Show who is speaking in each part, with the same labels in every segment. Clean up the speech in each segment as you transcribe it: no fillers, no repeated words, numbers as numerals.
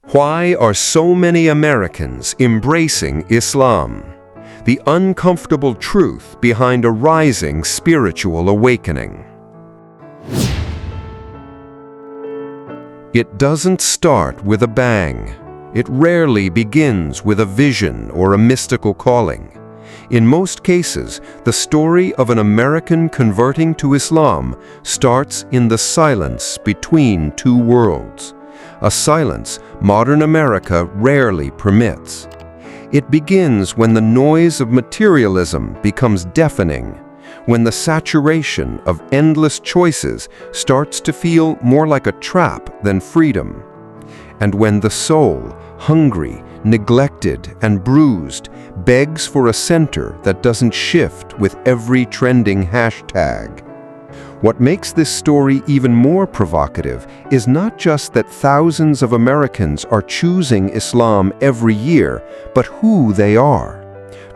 Speaker 1: Why are so many Americans embracing Islam? The uncomfortable truth behind a rising spiritual awakening. It doesn't start with a bang. It rarely begins with a vision or a mystical calling. In most cases, the story of an American converting to Islam starts in the silence between two worlds, a silence modern America rarely permits. It begins when the noise of materialism becomes deafening, when the saturation of endless choices starts to feel more like a trap than freedom, and when the soul, hungry, neglected, and bruised, begs for a center that doesn't shift with every trending hashtag. What makes this story even more provocative is not just that thousands of Americans are choosing Islam every year, but who they are.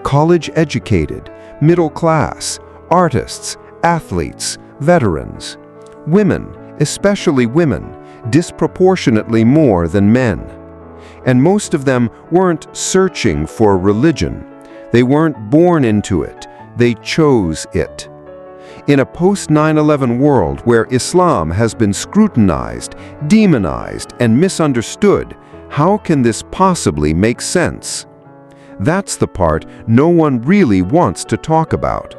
Speaker 1: College-educated, middle-class, artists, athletes, veterans. Women, especially women, disproportionately more than men. And most of them weren't searching for religion. They weren't born into it. They chose it. In a post-9/11 world where Islam has been scrutinized, demonized, and misunderstood, how can this possibly make sense? That's the part no one really wants to talk about.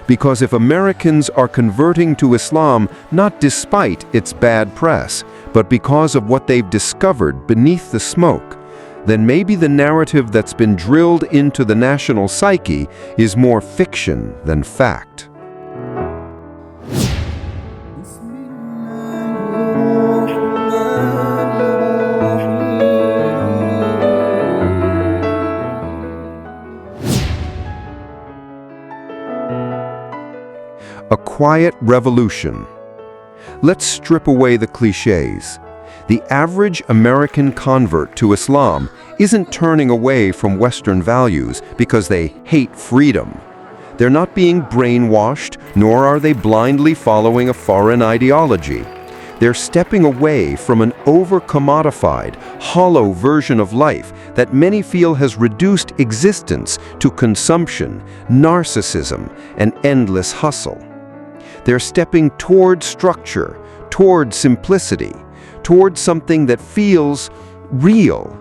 Speaker 1: Because if Americans are converting to Islam not despite its bad press, but because of what they've discovered beneath the smoke, then maybe the narrative that's been drilled into the national psyche is more fiction than fact. A quiet revolution. Let's strip away the cliches. The average American convert to Islam isn't turning away from Western values because they hate freedom. They're not being brainwashed, nor are they blindly following a foreign ideology. They're stepping away from an over-commodified, hollow version of life that many feel has reduced existence to consumption, narcissism, and endless hustle. They're stepping toward structure, toward simplicity, toward something that feels real.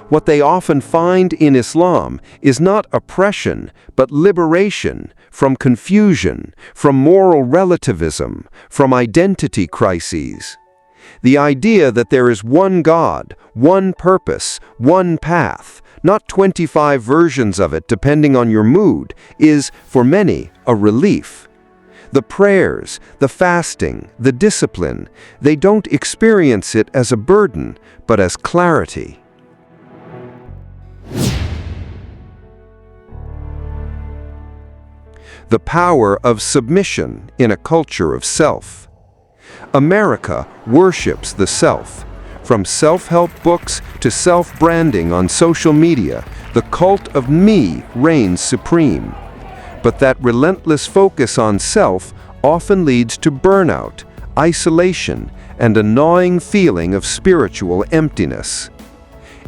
Speaker 1: What they often find in Islam is not oppression, but liberation from confusion, from moral relativism, from identity crises. The idea that there is one God, one purpose, one path, not 25 versions of it depending on your mood, is, for many, a relief. The prayers, the fasting, the discipline, they don't experience it as a burden, but as clarity. The power of submission in a culture of self. America worships the self. From self-help books to self-branding on social media, the cult of me reigns supreme. But that relentless focus on self often leads to burnout, isolation, and a gnawing feeling of spiritual emptiness.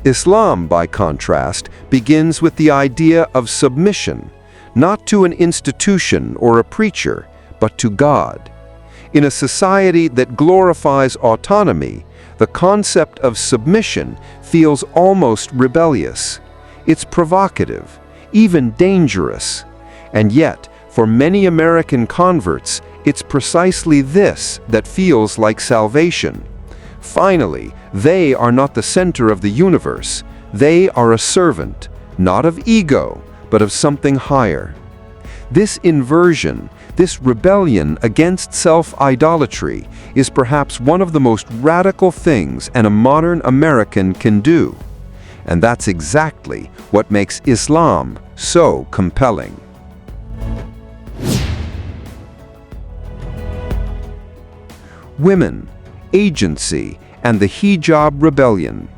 Speaker 1: Islam, by contrast, begins with the idea of submission, not to an institution or a preacher, but to God. In a society that glorifies autonomy, the concept of submission feels almost rebellious. It's provocative, even dangerous. And yet, for many American converts, it's precisely this that feels like salvation. Finally, they are not the center of the universe. They are a servant, not of ego, but of something higher. This inversion, this rebellion against self-idolatry, is perhaps one of the most radical things a modern American can do. And that's exactly what makes Islam so compelling. Women, agency, and the hijab rebellion.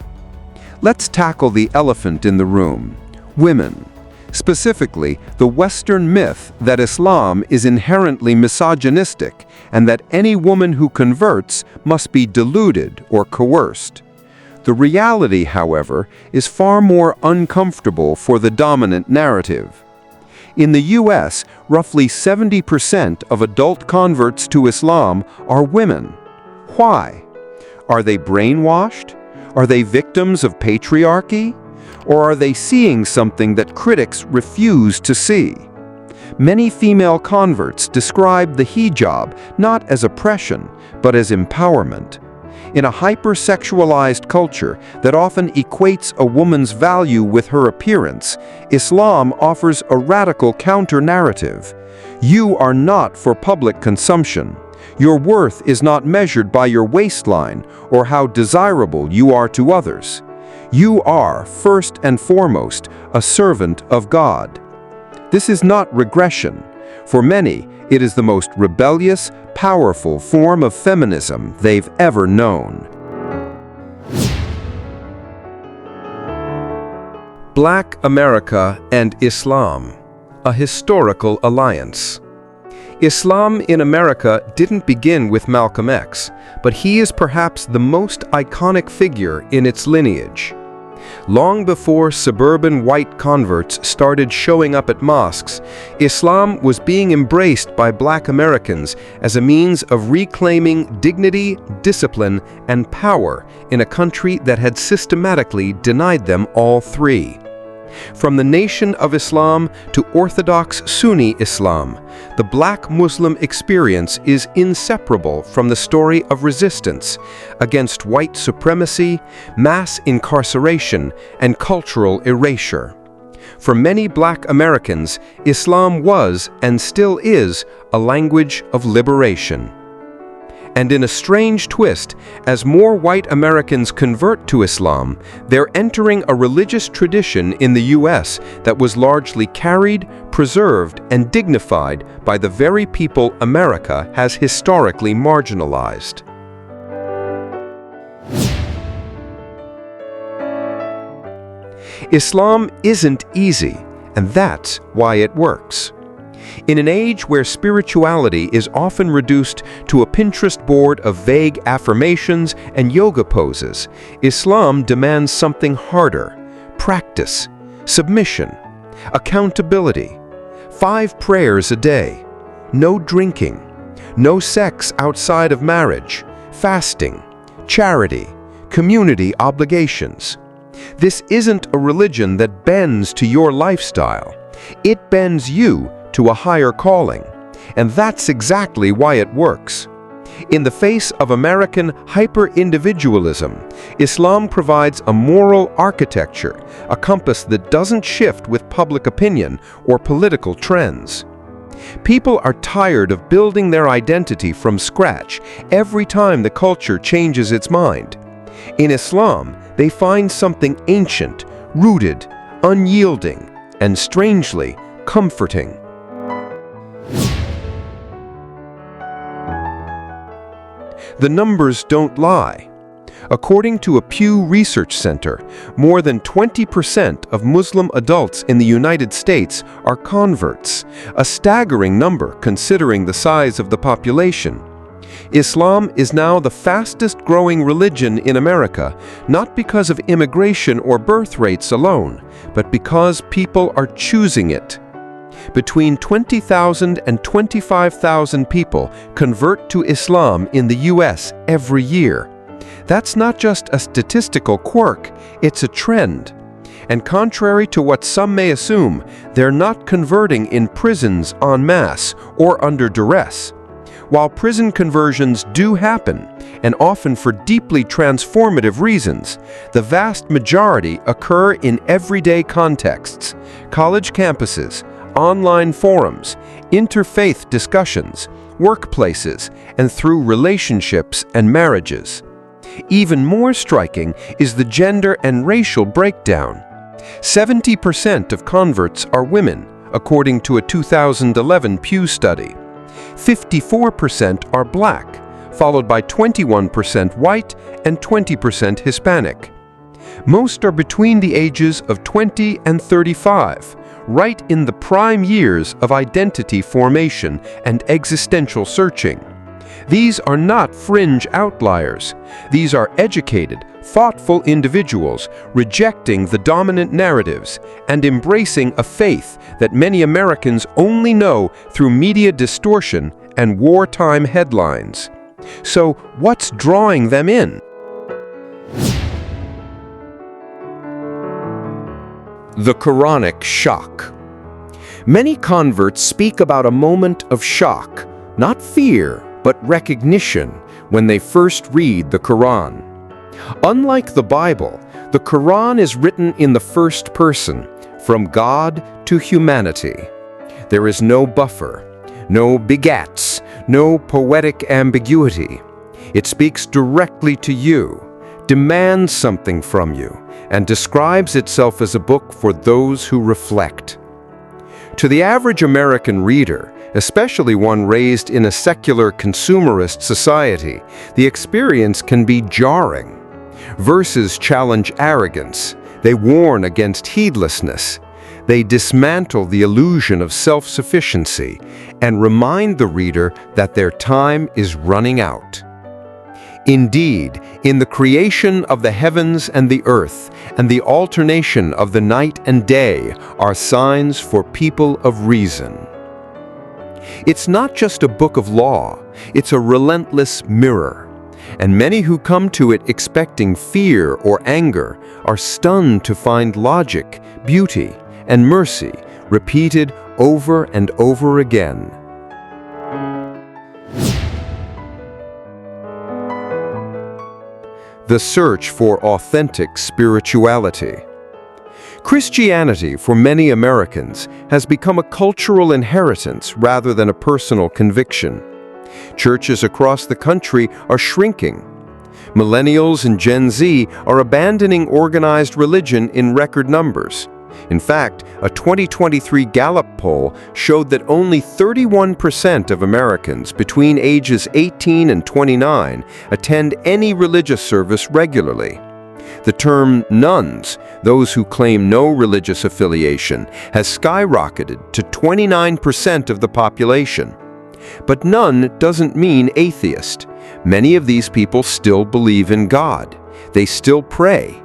Speaker 1: Let's tackle the elephant in the room: women. Specifically, the Western myth that Islam is inherently misogynistic and that any woman who converts must be deluded or coerced. The reality, however, is far more uncomfortable for the dominant narrative. In the US, roughly 70% of adult converts to Islam are women. Why? Are they brainwashed? Are they victims of patriarchy? Or are they seeing something that critics refuse to see? Many female converts describe the hijab not as oppression, but as empowerment. In a hypersexualized culture that often equates a woman's value with her appearance, Islam offers a radical counter-narrative. You are not for public consumption. Your worth is not measured by your waistline or how desirable you are to others. You are, first and foremost, a servant of God. This is not regression. For many, it is the most rebellious, powerful form of feminism they've ever known. Black America and Islam, a historical alliance. Islam in America didn't begin with Malcolm X, but he is perhaps the most iconic figure in its lineage. Long before suburban white converts started showing up at mosques, Islam was being embraced by Black Americans as a means of reclaiming dignity, discipline, and power in a country that had systematically denied them all three. From the Nation of Islam to Orthodox Sunni Islam, the Black Muslim experience is inseparable from the story of resistance against white supremacy, mass incarceration, and cultural erasure. For many Black Americans, Islam was, and still is, a language of liberation. And in a strange twist, as more white Americans convert to Islam, they're entering a religious tradition in the US that was largely carried, preserved, and dignified by the very people America has historically marginalized. Islam isn't easy, and that's why it works. In an age where spirituality is often reduced to a Pinterest board of vague affirmations and yoga poses, Islam demands something harder: practice, submission, accountability, 5 prayers a day, no drinking, no sex outside of marriage, fasting, charity, community obligations. This isn't a religion that bends to your lifestyle. It bends you to a higher calling, and that's exactly why it works. In the face of American hyper-individualism, Islam provides a moral architecture, a compass that doesn't shift with public opinion or political trends. People are tired of building their identity from scratch every time the culture changes its mind. In Islam, they find something ancient, rooted, unyielding, and strangely comforting. The numbers don't lie. According to a Pew Research Center, more than 20% of Muslim adults in the United States are converts, a staggering number considering the size of the population. Islam is now the fastest-growing religion in America, not because of immigration or birth rates alone, but because people are choosing it. Between 20,000 and 25,000 people convert to Islam in the US every year. That's not just a statistical quirk, it's a trend. And contrary to what some may assume, they're not converting in prisons en masse or under duress. While prison conversions do happen, and often for deeply transformative reasons, the vast majority occur in everyday contexts: college campuses, online forums, interfaith discussions, workplaces, and through relationships and marriages. Even more striking is the gender and racial breakdown. 70% of converts are women, according to a 2011 Pew study. 54% are Black, followed by 21% white and 20% Hispanic. Most are between the ages of 20 and 35, right in the prime years of identity formation and existential searching. These are not fringe outliers. These are educated, thoughtful individuals rejecting the dominant narratives and embracing a faith that many Americans only know through media distortion and wartime headlines. So, what's drawing them in? The Quranic shock. Many converts speak about a moment of shock, not fear, but recognition, when they first read the Quran. Unlike the Bible, the Quran is written in the first person, from God to humanity. There is no buffer, no begats, no poetic ambiguity. It speaks directly to you, demands something from you, and describes itself as a book for those who reflect. To the average American reader, especially one raised in a secular consumerist society, the experience can be jarring. Verses challenge arrogance. They warn against heedlessness. They dismantle the illusion of self-sufficiency and remind the reader that their time is running out. Indeed, in the creation of the heavens and the earth, and the alternation of the night and day, are signs for people of reason. It's not just a book of law, it's a relentless mirror. And many who come to it expecting fear or anger are stunned to find logic, beauty, and mercy repeated over and over again. The search for authentic spirituality. Christianity, for many Americans, has become a cultural inheritance rather than a personal conviction. Churches across the country are shrinking. Millennials and Gen Z are abandoning organized religion in record numbers. In fact, a 2023 Gallup poll showed that only 31% of Americans between ages 18 and 29 attend any religious service regularly. The term nones, those who claim no religious affiliation, has skyrocketed to 29% of the population. But none doesn't mean atheist. Many of these people still believe in God. They still pray.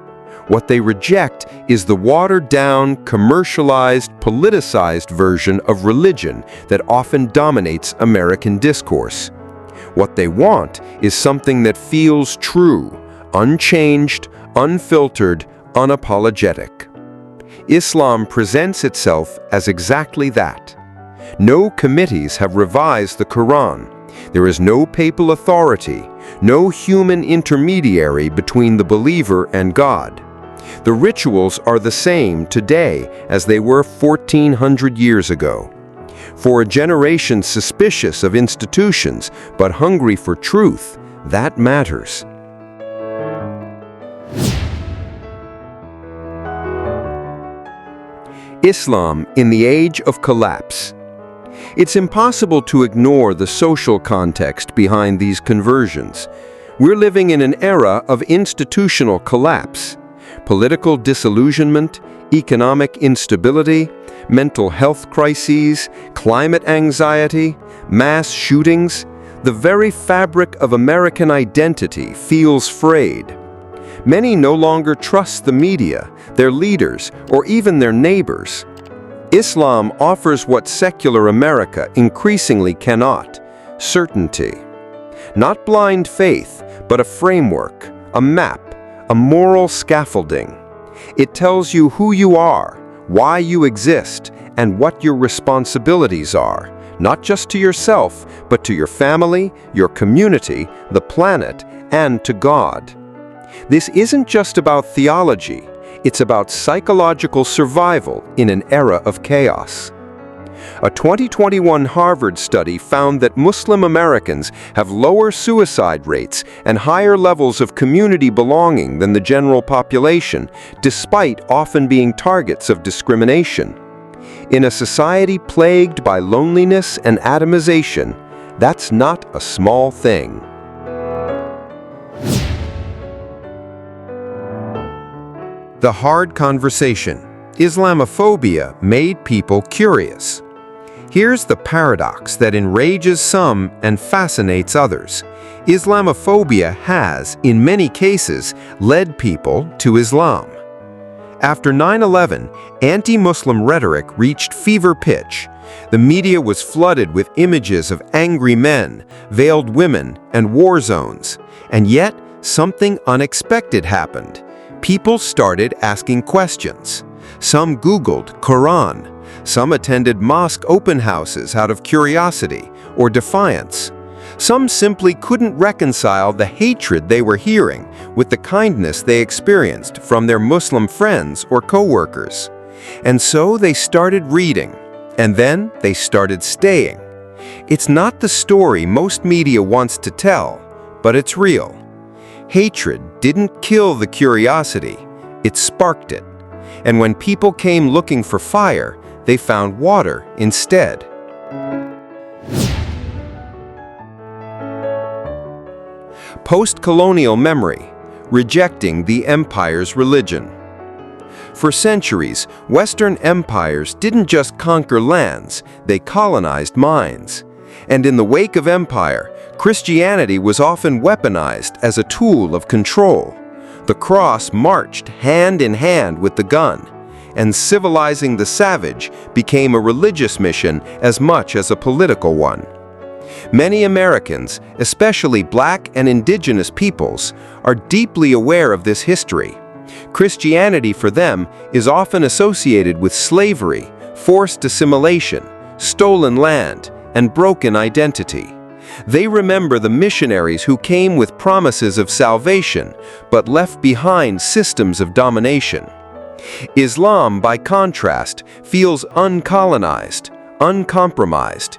Speaker 1: What they reject is the watered-down, commercialized, politicized version of religion that often dominates American discourse. What they want is something that feels true, unchanged, unfiltered, unapologetic. Islam presents itself as exactly that. No committees have revised the Quran. There is no papal authority, no human intermediary between the believer and God. The rituals are the same today as they were 1400 years ago. For a generation suspicious of institutions but hungry for truth, that matters. Islam in the age of collapse. It's impossible to ignore the social context behind these conversions. We're living in an era of institutional collapse. Political disillusionment, economic instability, mental health crises, climate anxiety, mass shootings. The very fabric of American identity feels frayed. Many no longer trust the media, their leaders, or even their neighbors. Islam offers what secular America increasingly cannot: certainty. Not blind faith, but a framework, a map, a moral scaffolding. It tells you who you are, why you exist, and what your responsibilities are, not just to yourself, but to your family, your community, the planet, and to God. This isn't just about theology, it's about psychological survival in an era of chaos. A 2021 Harvard study found that Muslim Americans have lower suicide rates and higher levels of community belonging than the general population, despite often being targets of discrimination. In a society plagued by loneliness and atomization, that's not a small thing. The hard conversation. Islamophobia made people curious. Here's the paradox that enrages some and fascinates others. Islamophobia has, in many cases, led people to Islam. After 9/11, anti-Muslim rhetoric reached fever pitch. The media was flooded with images of angry men, veiled women, and war zones. And yet, something unexpected happened. People started asking questions. Some Googled Quran. Some attended mosque open houses out of curiosity or defiance. Some simply couldn't reconcile the hatred they were hearing with the kindness they experienced from their Muslim friends or co-workers. And so they started reading, and then they started staying. It's not the story most media wants to tell, but it's real. Hatred didn't kill the curiosity, it sparked it. And when people came looking for fire, they found water instead. Post-colonial memory, rejecting the empire's religion. For centuries, Western empires didn't just conquer lands, they colonized minds. And in the wake of empire, Christianity was often weaponized as a tool of control. The cross marched hand in hand with the gun, and civilizing the savage became a religious mission as much as a political one. Many Americans, especially Black and Indigenous peoples, are deeply aware of this history. Christianity for them is often associated with slavery, forced assimilation, stolen land, and broken identity. They remember the missionaries who came with promises of salvation, but left behind systems of domination. Islam, by contrast, feels uncolonized, uncompromised.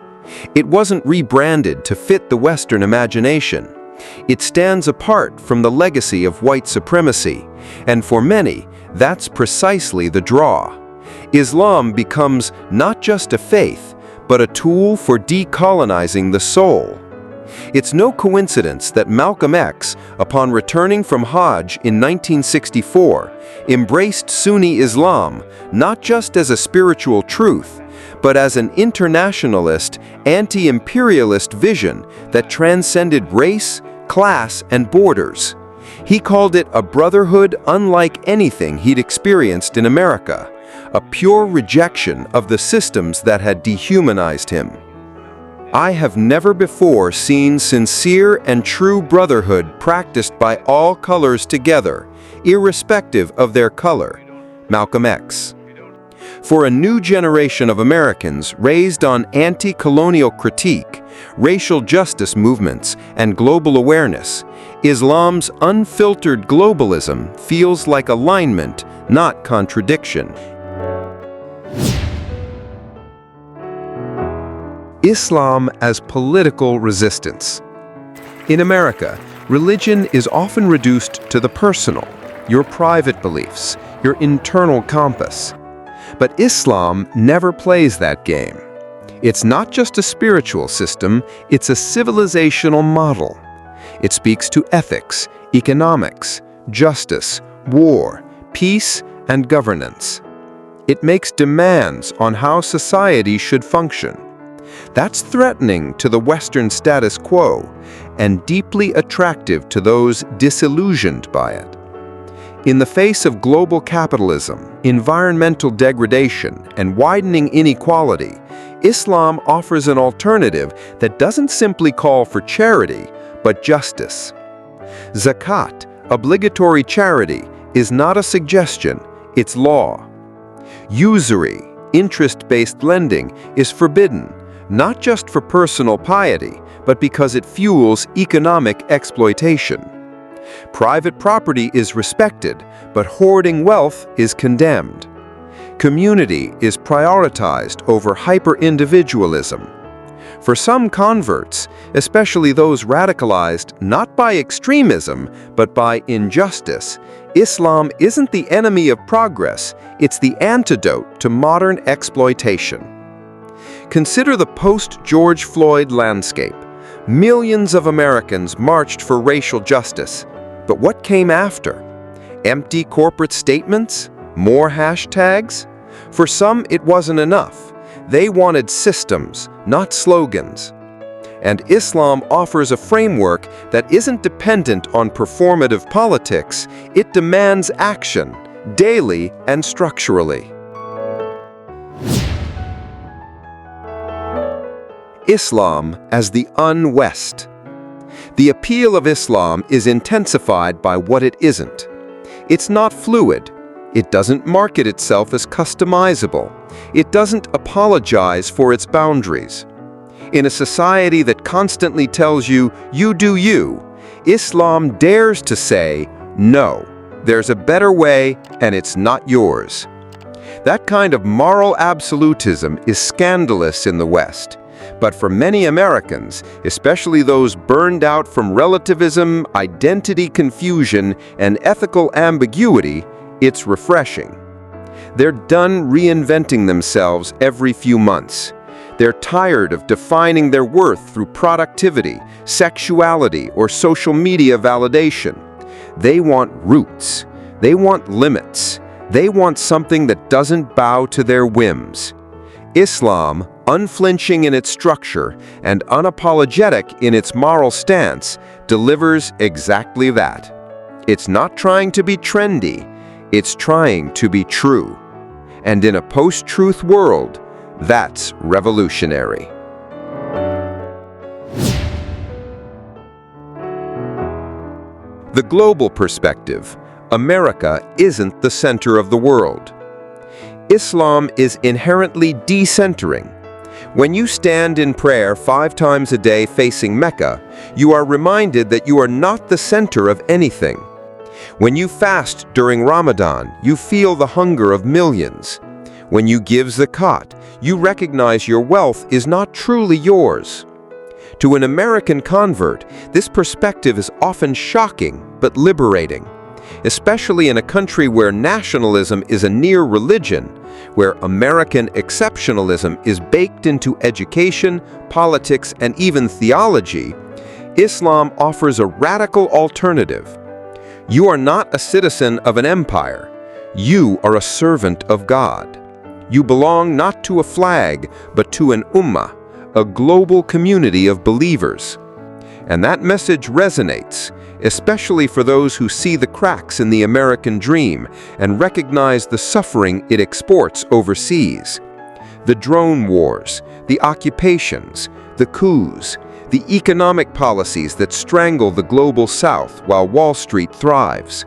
Speaker 1: It wasn't rebranded to fit the Western imagination. It stands apart from the legacy of white supremacy, and for many, that's precisely the draw. Islam becomes not just a faith, but a tool for decolonizing the soul. It's no coincidence that Malcolm X, upon returning from Hajj in 1964, embraced Sunni Islam not just as a spiritual truth, but as an internationalist, anti-imperialist vision that transcended race, class, and borders. He called it a brotherhood unlike anything he'd experienced in America, a pure rejection of the systems that had dehumanized him. I have never before seen sincere and true brotherhood practiced by all colors together, irrespective of their color. Malcolm X. For a new generation of Americans raised on anti-colonial critique, racial justice movements, and global awareness, Islam's unfiltered globalism feels like alignment, not contradiction. Islam as political resistance. In America, religion is often reduced to the personal, your private beliefs, your internal compass. But Islam never plays that game. It's not just a spiritual system, it's a civilizational model. It speaks to ethics, economics, justice, war, peace, and governance. It makes demands on how society should function. That's threatening to the Western status quo and deeply attractive to those disillusioned by it. In the face of global capitalism, environmental degradation, and widening inequality, Islam offers an alternative that doesn't simply call for charity, but justice. Zakat, obligatory charity, is not a suggestion, it's law. Usury, interest-based lending, is forbidden, not just for personal piety, but because it fuels economic exploitation. Private property is respected, but hoarding wealth is condemned. Community is prioritized over hyper-individualism. For some converts, especially those radicalized not by extremism, but by injustice, Islam isn't the enemy of progress, it's the antidote to modern exploitation. Consider the post-George Floyd landscape. Millions of Americans marched for racial justice. But what came after? Empty corporate statements? More hashtags? For some, it wasn't enough. They wanted systems, not slogans. And Islam offers a framework that isn't dependent on performative politics. It demands action, daily and structurally. Islam as the un-West. The appeal of Islam is intensified by what it isn't. It's not fluid. It doesn't market itself as customizable. It doesn't apologize for its boundaries. In a society that constantly tells you, you do you, Islam dares to say, no, there's a better way and it's not yours. That kind of moral absolutism is scandalous in the West. But for many Americans, especially those burned out from relativism, identity confusion, and ethical ambiguity, it's refreshing. They're done reinventing themselves every few months. They're tired of defining their worth through productivity, sexuality, or social media validation. They want roots. They want limits. They want something that doesn't bow to their whims. Islam, unflinching in its structure and unapologetic in its moral stance, delivers exactly that. It's not trying to be trendy. It's trying to be true. And in a post-truth world, that's revolutionary. The global perspective. America isn't the center of the world. Islam is inherently decentering. When you stand in prayer 5 times a day facing Mecca, you are reminded that you are not the center of anything. When you fast during Ramadan, you feel the hunger of millions. When you give zakat, you recognize your wealth is not truly yours. To an American convert, this perspective is often shocking but liberating, especially in a country where nationalism is a near religion, where American exceptionalism is baked into education, politics, and even theology. Islam offers a radical alternative. You are not a citizen of an empire. You are a servant of God. You belong not to a flag, but to an ummah, a global community of believers. And that message resonates, especially for those who see the cracks in the American dream and recognize the suffering it exports overseas. The drone wars, the occupations, the coups, the economic policies that strangle the global South while Wall Street thrives.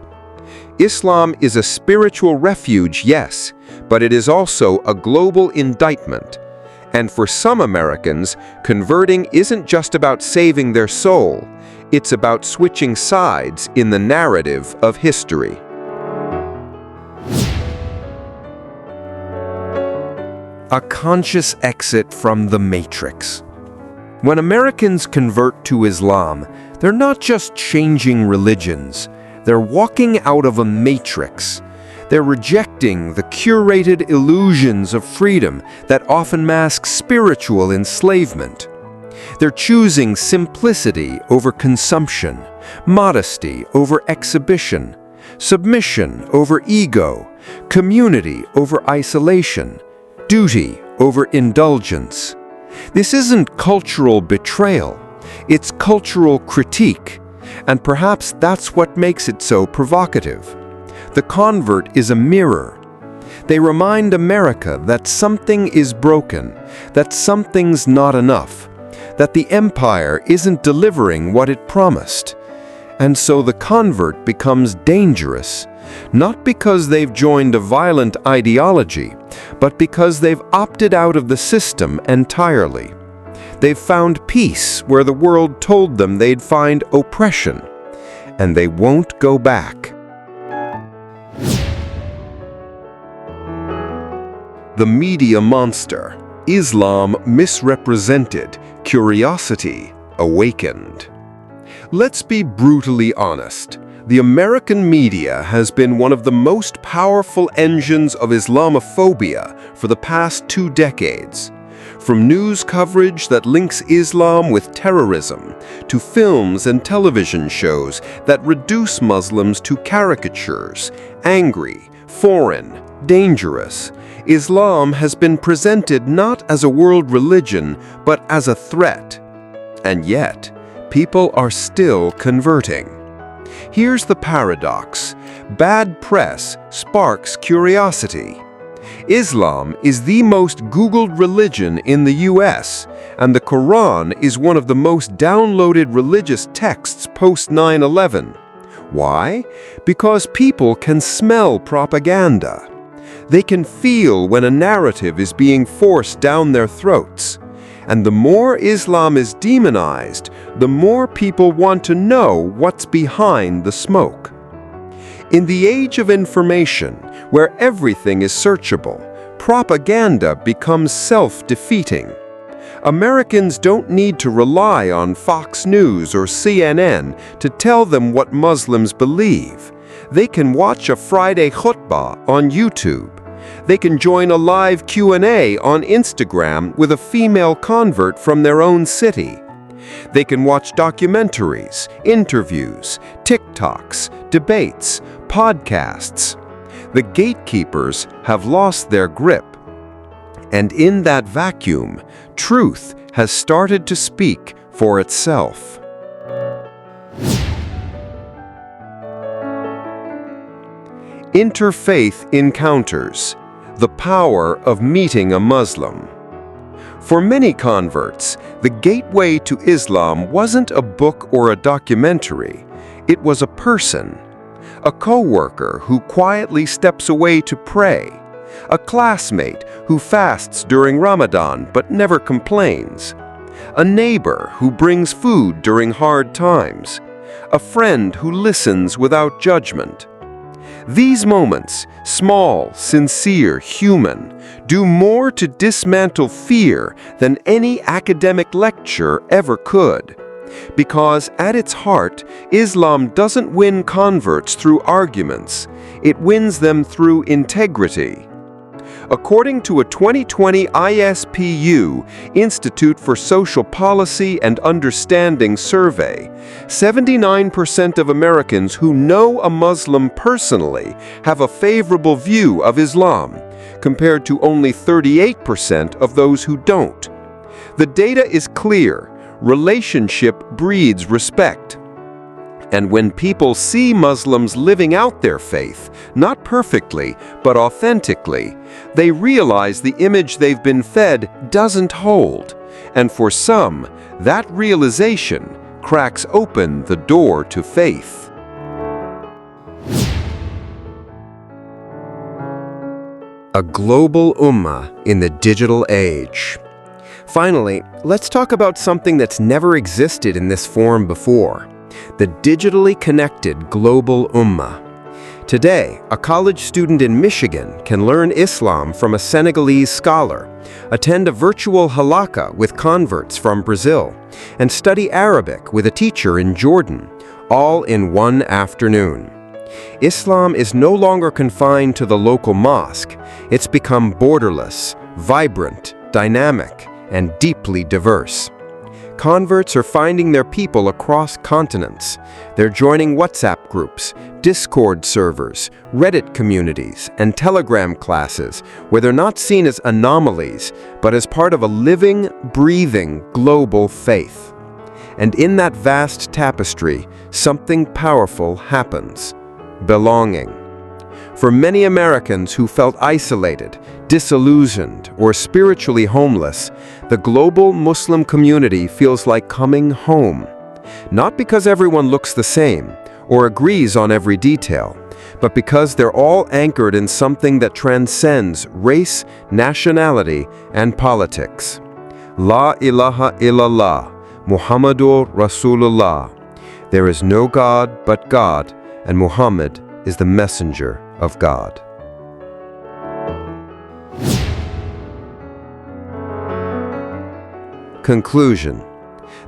Speaker 1: Islam is a spiritual refuge, yes, but it is also a global indictment. And for some Americans, converting isn't just about saving their soul, it's about switching sides in the narrative of history. A conscious exit from the matrix. When Americans convert to Islam, they're not just changing religions, they're walking out of a matrix. They're rejecting the curated illusions of freedom that often mask spiritual enslavement. They're choosing simplicity over consumption, modesty over exhibition, submission over ego, community over isolation, duty over indulgence. This isn't cultural betrayal, it's cultural critique, and perhaps that's what makes it so provocative. The convert is a mirror. They remind America that something is broken, that something's not enough, that the empire isn't delivering what it promised. And so the convert becomes dangerous, not because they've joined a violent ideology, but because they've opted out of the system entirely. They've found peace where the world told them they'd find oppression, and they won't go back. The media monster. Islam misrepresented. Curiosity awakened. Let's be brutally honest. The American media has been one of the most powerful engines of Islamophobia for the past 2 decades. From news coverage that links Islam with terrorism, to films and television shows that reduce Muslims to caricatures, angry, foreign, dangerous, Islam has been presented not as a world religion, but as a threat. And yet, people are still converting. Here's the paradox. Bad press sparks curiosity. Islam is the most Googled religion in the US, and the Quran is one of the most downloaded religious texts post 9/11. Why? Because people can smell propaganda. They can feel when a narrative is being forced down their throats. And the more Islam is demonized, the more people want to know what's behind the smoke. In the age of information, where everything is searchable, propaganda becomes self-defeating. Americans don't need to rely on Fox News or CNN to tell them what Muslims believe. They can watch a Friday khutbah on YouTube. They can join a live Q&A on Instagram with a female convert from their own city. They can watch documentaries, interviews, TikToks, debates, podcasts. The gatekeepers have lost their grip. And in that vacuum, truth has started to speak for itself. Interfaith encounters, the power of meeting a Muslim. For many converts, the gateway to Islam wasn't a book or a documentary. It was a person, a coworker who quietly steps away to pray, a classmate who fasts during Ramadan but never complains, a neighbor who brings food during hard times, a friend who listens without judgment. These moments, small, sincere, human, do more to dismantle fear than any academic lecture ever could. Because at its heart, Islam doesn't win converts through arguments. It wins them through integrity. According to a 2020 ISPU Institute for Social Policy and Understanding survey, 79% of Americans who know a Muslim personally have a favorable view of Islam, compared to only 38% of those who don't. The data is clear. Relationship breeds respect. And when people see Muslims living out their faith, not perfectly, but authentically, they realize the image they've been fed doesn't hold. And for some, that realization cracks open the door to faith. A global ummah in the digital age. Finally, let's talk about something that's never existed in this form before. The digitally connected global ummah. Today, a college student in Michigan can learn Islam from a Senegalese scholar, attend a virtual halakha with converts from Brazil, and study Arabic with a teacher in Jordan, all in one afternoon. Islam is no longer confined to the local mosque. It's become borderless, vibrant, dynamic, and deeply diverse. Converts are finding their people across continents. They're joining WhatsApp groups, Discord servers, Reddit communities, and Telegram classes where they're not seen as anomalies, but as part of a living, breathing, global faith. And in that vast tapestry, something powerful happens: belonging. For many Americans who felt isolated, disillusioned, or spiritually homeless, the global Muslim community feels like coming home. Not because everyone looks the same or agrees on every detail, but because they're all anchored in something that transcends race, nationality, and politics. La ilaha illallah, Muhammadur Rasulullah. There is no God but God, and Muhammad is the messenger of God. Conclusion.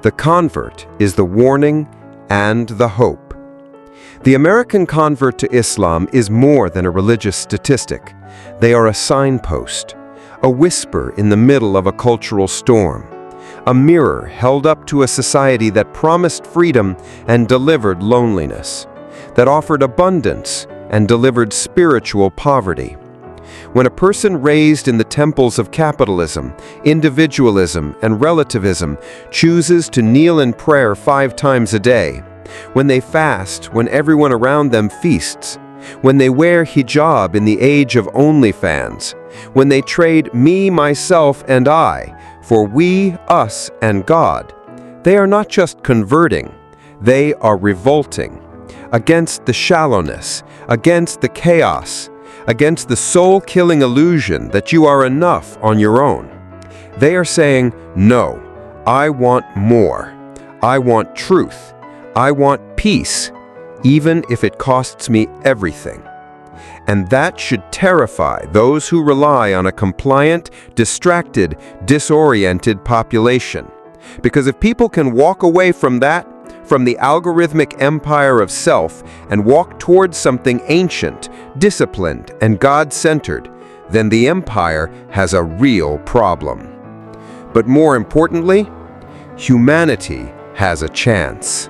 Speaker 1: The convert is the warning and the hope. The American convert to Islam is more than a religious statistic. They are a signpost, a whisper in the middle of a cultural storm, a mirror held up to a society that promised freedom and delivered loneliness, that offered abundance and delivered spiritual poverty. When a person raised in the temples of capitalism, individualism, and relativism chooses to kneel in prayer 5 times a day, when they fast when everyone around them feasts, when they wear hijab in the age of OnlyFans, when they trade me, myself, and I for we, us, and God, they are not just converting, they are revolting against the shallowness, against the chaos, against the soul-killing illusion that you are enough on your own. They are saying, no, I want more. I want truth. I want peace, even if it costs me everything. And that should terrify those who rely on a compliant, distracted, disoriented population. Because if people can walk away from that, from the algorithmic empire of self, and walk towards something ancient, disciplined, and God-centered, then the empire has a real problem. But more importantly, humanity has a chance.